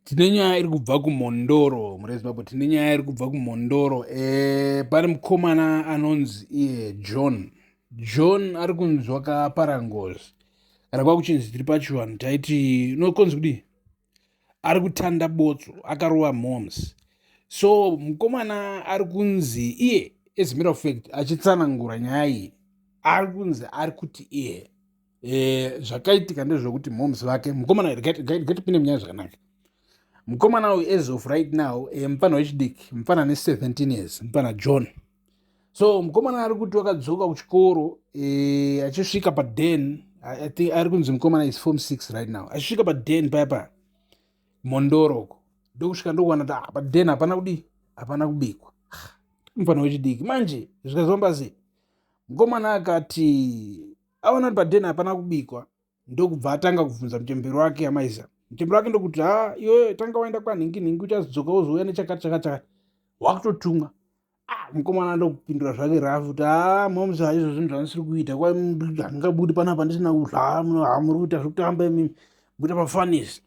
Tine nyaya iri kubva kumhondoro murezimbabwe. Tine nyaya iri kubva kumhondoro. Pane mukomana anonzi John ari kunzwa kapara ngozi kana kwakuchinzi tiri pachivanhu taiti nokonzi kudii, ari kutanda botso akarova moms. So mukomana ari kunzi iye, as a matter of fact, achitsanangura nyaya iyi, ari kunzi ari kuti iye zvakaitika ndezvokuti moms vake mukomana gatipinde munyaya zvakanaka. Mukomana uyu as of right now mupana wechidiki, mupana ne 17 years, mupana John. So mukomana ari kuti wakadzoka kuchikoro achisvika paden, I think ari kunzi mukomana is form 6 right now. Achisvika paden paya mondoroko ndokusvika ndokuwana kuti paden hapana kudii, hapana kubikwa. Mupana wechidiki manje zvikazomba sei. Mukomana akati aona kuti paden hapana kubikwa, ndokubva atanga kubvunza muchemberi wake amaisa. Muchemberi wake ndokuti iwe tanga waenda kwanhingi uchazodzoka wozouya nechakati wakutotumwa. Mukomana ndokupindura zvake rafu kuti moms haizvo zvinhu zvandisiri kuita, handingabudi panapa ndisina kudla, muri kuita zvekutamba imimi, muita mafanisi.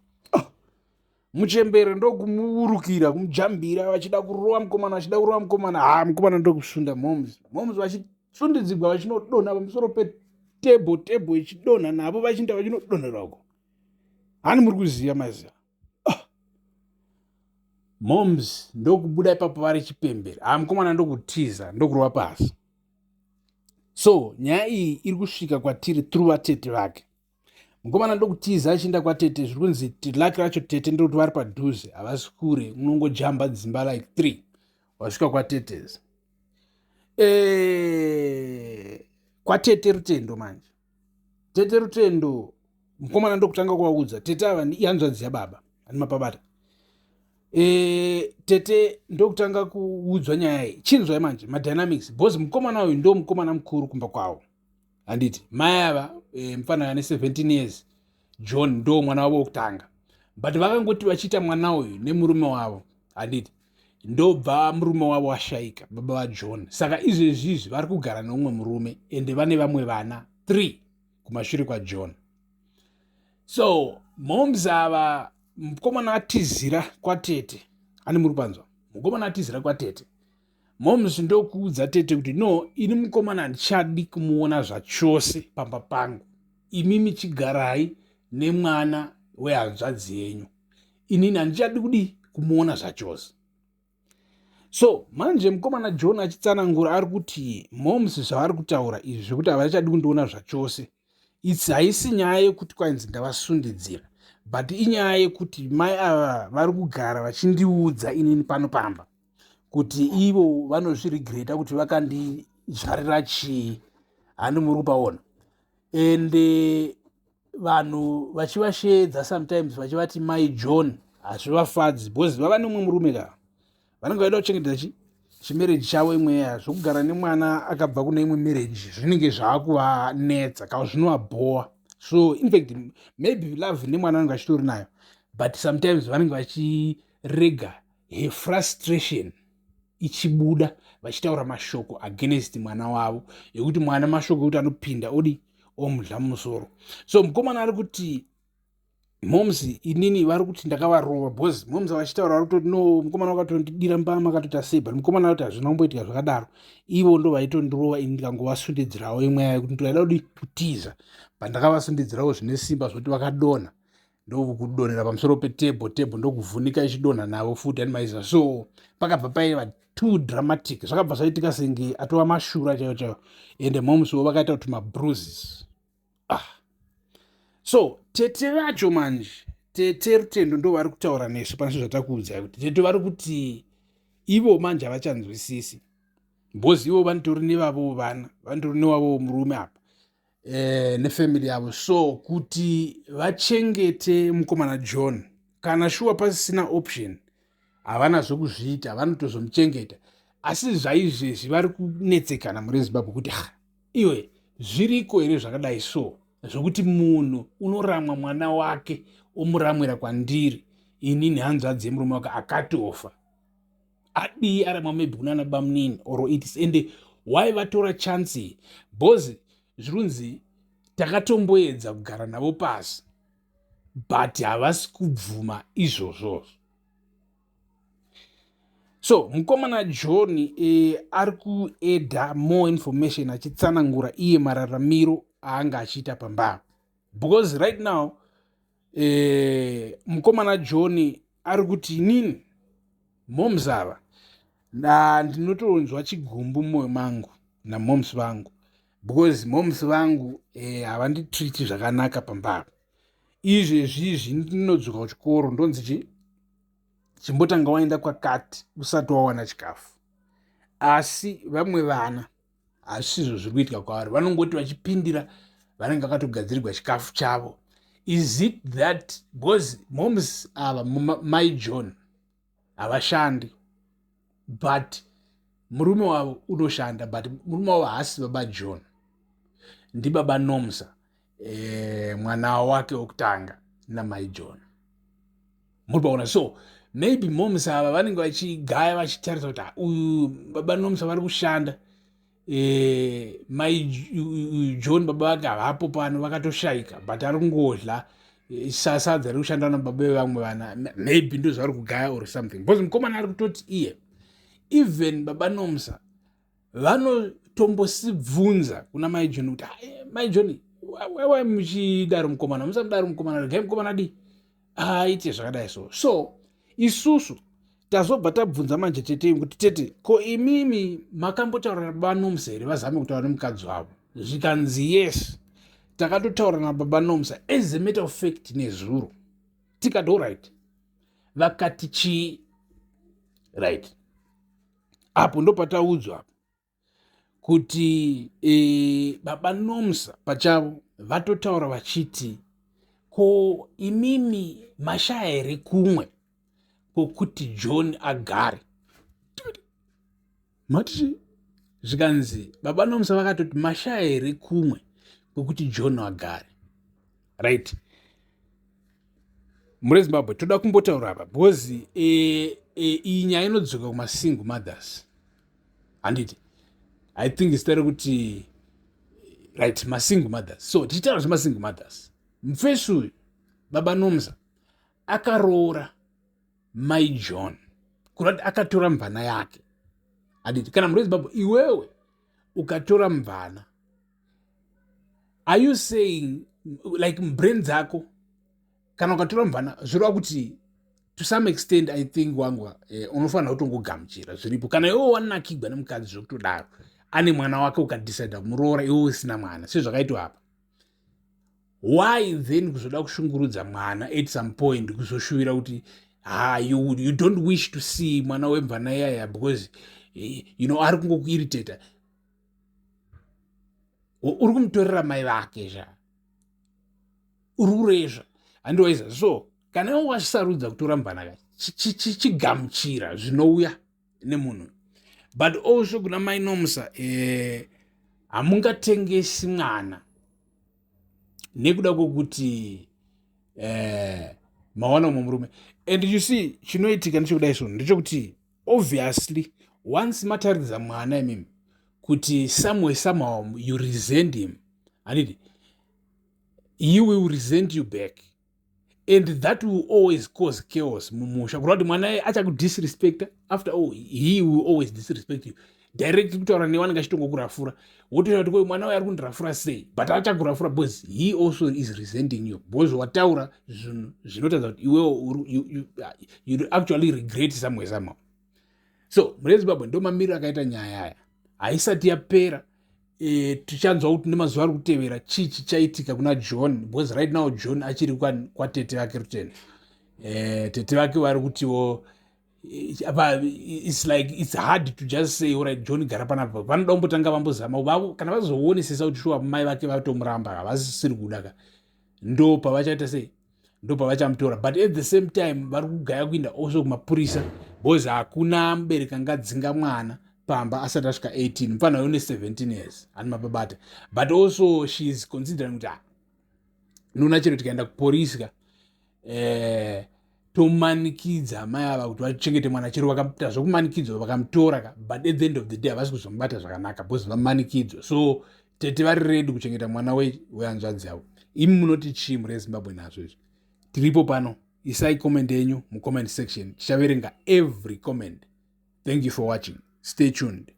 Muchembere ndokumuurukira kumujambira vachida kurova mukomana, mukomana ndokusunda moms vachisundidzigwa vachinodonha pamusoro petebho ichidonha navo vachinda vachinodonherako. Hani muri kuziva maziva. Moms ndokubuda ipapo vari chipembere, mukomana ndokutiza ndokurova pasi. So nyaya iyi iri kusvika kwatiri through vatete vake. Mukomana ndokutiza achienda kwatete, zviri kunzi laki racho tete ndokuti vari padhuze, havasi kure, unongojamba dzimba like 3 wasvika kwatetezi. Kwatete Rutendo manje. Tete Rutendo mukomana ndokutanga kuvaudza tete ava ihanzvadzi yababa ani mapabata. Tete ndokutanga kuudzwa nyaya iyi, chinzwai manje madynamics, bhozi mukomana uyu ndo mukomana mukuru kumba kwavo. Handiti mai ava mufanana ne 17 years, John ndo mwana wavo wokutanga, but vakangoti vachiita mwana uyu nemurume wavo, handiti ndobva murume wavo washaika, baba vaJohn. Saka izvezvizvi vari kugara neumwe murume ende vane vamwe vana 3 kumashure kwaJohn. So moms ava mukomana atizira kwatete, ani muri panzwa, mukomana atizira kwatete, moms ndokuudza tete kuti no, ini mukomana handichadi kumuona zvachose pamba pangu, imimi chigarai nemwana wehanzvadzi yenyu, inini handichadi kudii kumuona zvachose. So manje mukomana John achitsanangura ari kuti moms zvavari kutaura izvi zvekuti havachadi kundiona zvachose, haisi nyaya yekuti kwanzi ndavasundidzira, but inyaya yekuti mai ava vari kugara vachindiudza inini pano pamba kuti ivo vanozviregreta kuti vakandidyarira chii, handi muri kupaona. Ende vanhu vachivasheedza sometimes vachivati mai John hazvivafadzi, bhozi vava nemumwe murume ka vanenge vaida kuchengetedza chimereji chavo. Imweya zvokugara nemwana akabva kune imwe mereji zvinenge zvaakuvanetsa kana zvinovabhowa. So in fact maybe love nemwana vanenge vachitori nayo, but sometimes vanenge vachirega frustration ichibuda vachitaura mashoko against mwana wavo, yekuti mwana mashoko ekuti anopinda omudla musoro. So mukomana ari kuti moms inini vari kuti ndakavarova, bhozi moms vachitaura vari kutoti no, mukomana wakatondidira mbama akatota sei, but mukomana kuti hazvina kumboitika zvakadaro, ivo ndo vaitondirova ini ndikangovasundidzirawo imweya yekuti ndoida kutiza, pandakavasundidzirawo zvine simba zvoti vakadonha, ndokudonhera pamusoro petebho ndokuvhunika ichidonha navo futi ani maiza. So pakabva paiva too dramatic, zvakabva zvaitika senge atova mashura chaiwo, ende moms wo vakaita kuti mabruises. So tete vacho manje, tete Rutendo ndo vari kutaura nesu pane zvatakuudzai kuti tete vari kuti ivo manje havachanzwisisi, bhozi ivo vanitori nevavo vana, vanitori nevavo murume apa nefamily yavo. So kuti vachengete mukomana John, kana shuwa pasisina option havana zvokuzviita, vanotozomuchengeta. Asi zvaizvezvi vari kunetsekana murezimbabwe kuti iwe zviriko here zvakadai so zvokuti munhu unoramwa mwana wake omuramwira kwandiri, inini hanzvadzi yemurume wake akatofa, adii aramwa maybe kunana bamunini or itis. Ende why vatora chance, bhozi zvirunzi takatomboedza kugara navo pasi but havasi kubvuma izvozvozvo. So mukomana John ari kuedha more information achitsanangura iye mararamiro aanga achiita pamba, because right now mukomana John ari kuti inini moms ava ndinotonzwa chigumbu mumwoyo mangu namoms vangu, because moms vangu havanditriti zvakanaka pamba. Izvezvizvi ndinodzoka kuchikoro ndonzi chimbotanga waenda kwakati usati wawana chikafu, asi vamwe vana hazvisizvo zviri kuitika kwavari, vanongoti vachipindira vanenge vakatogadzirirwa chikafu chavo. Is it that because moms ava mai John havashandi, but murume wavo unoshanda, but murume wavo haasi baba John, ndibaba Nomsa, mwana wake wokutanga namai John. Muripaona, so maybe moms ava vanenge vachigaya vachitarisa kuti uyu baba Nomsa vari kushanda, mai John baba vake havapo pano vakatoshayika, but ari kungodla sadza riri kushanda nababa vevamwe vana, maybe ndo zvavari kugaya or something. Because mukomana ari kutoti iye even baba Nomsa vanotombosibvunza kuna mai John kuti mai John wai muchidaro mukomana, musamudaro mukomana, regai mukomana di aite zvakadai so isusu tazobva tabvunza manje tetei kuti tete ko imimi makambotaura nababa Nomsa here vazame kutaura nemukadzi wavo, zvikanzi yes takatotaura nababa Nomsa as a matter of fact nezuro, tikati alright, vakati chii, right, apo ndo pataudzwa apo kuti baba Nomsa pachavo vatotaura vachiti ko imimi mashaya here kumwe kwokuti John agare. Mati zvikanzi baba Nomsa vakatoti mashaya here kumwe kwokuti John agare, right. Muri Zimbabwe toda kumbotaura apa because iyi nyaya inodzoka kumasingle mothers, handiti I think istari kuti right, masingle mothers. So tichitaura zvemasingle mothers, mufeshi uyu baba Nomsa akaroora mai John kurati akatora mvana yake, handiti kana muri Zimbabwe iwewe ukatora mvana, are you saying like brain dzako kana ukatora mvana zvirova kuti to some extent I think wangwa unofanira kutongogamuchira zviripo. Kana iwewe wanakigwa nemukadzi zvokutodaro ane mwana wake ukadecida kumuroora iwewe usina mwana sezvakaitwa apa, why then kuzoda kushungurudza mwana at some point kuzoshuvira kuti you don't wish to see mwana wemvana yaya because ari kungokuiritata, uri kumutorera mai vake zva uri kurezva handiwaiza. So kana iwe wasarudza kutora mvana chigamuchira zvinouya nemunhu, but also kuna mai Nomsa hamungatengesi mwana nekuda kwokuti mawana umwe murume. And you see chinoitika ndechokudai izvozvo ndechekuti obviously once mataridza mwana imimi kuti somehow you resent him, handiti he will resent you back, and that will always cause chaos mumusha, kurati mwana achakudisrespecta. After all, he will always disrespect you direct, kutaura newanenge achitongokurafura wotoita kuti mwana uyu ari kundirafura sei, but achakurafura because he also is resenting you, because wataura zvinhu zvinotadza kuti iwewo you actually regret somehow. So muri Zimbabwe ndo mamiriro akaita nyaya aya, haisati yapera tichanzwa kuti nemazuva ari kutevera chii chichaitika kuna John, because right now John achiri kwatete vake rutene, tete vake vari kutiwo it's like it's hard to just say alright John gara panapa, vanoda kumbotanga vambozama vavo kana vazoonesesa kuti shuwa mai vake vatomuramba havasisiri kudaka, ndo pavachaita sei, ndo pavachamutora. But at the same time vari kugaya kuinda also kumapurisa because hakuna mubereki angadzinga mwana pamba asati asvika 18, mufana yone 17 years ani mababata. But also she is considering kuti nuna chero tikaenda kuporisa tomanikidza mai ava kuti vachengete mwana, chero vakaita zvokumanikidzwa vakamutora, but at the end of the day havasi kuzomubata zvakanaka because vamanikidzwa. So tete vari ready kuchengeta mwana wehanzvadzi yavo. Imi munoti chii muri Zimbabwe nazvo izvi? tiripo pano, isai comment yenyu mu comment section, tichaverenga every comment. Thank you for watching. Stay tuned.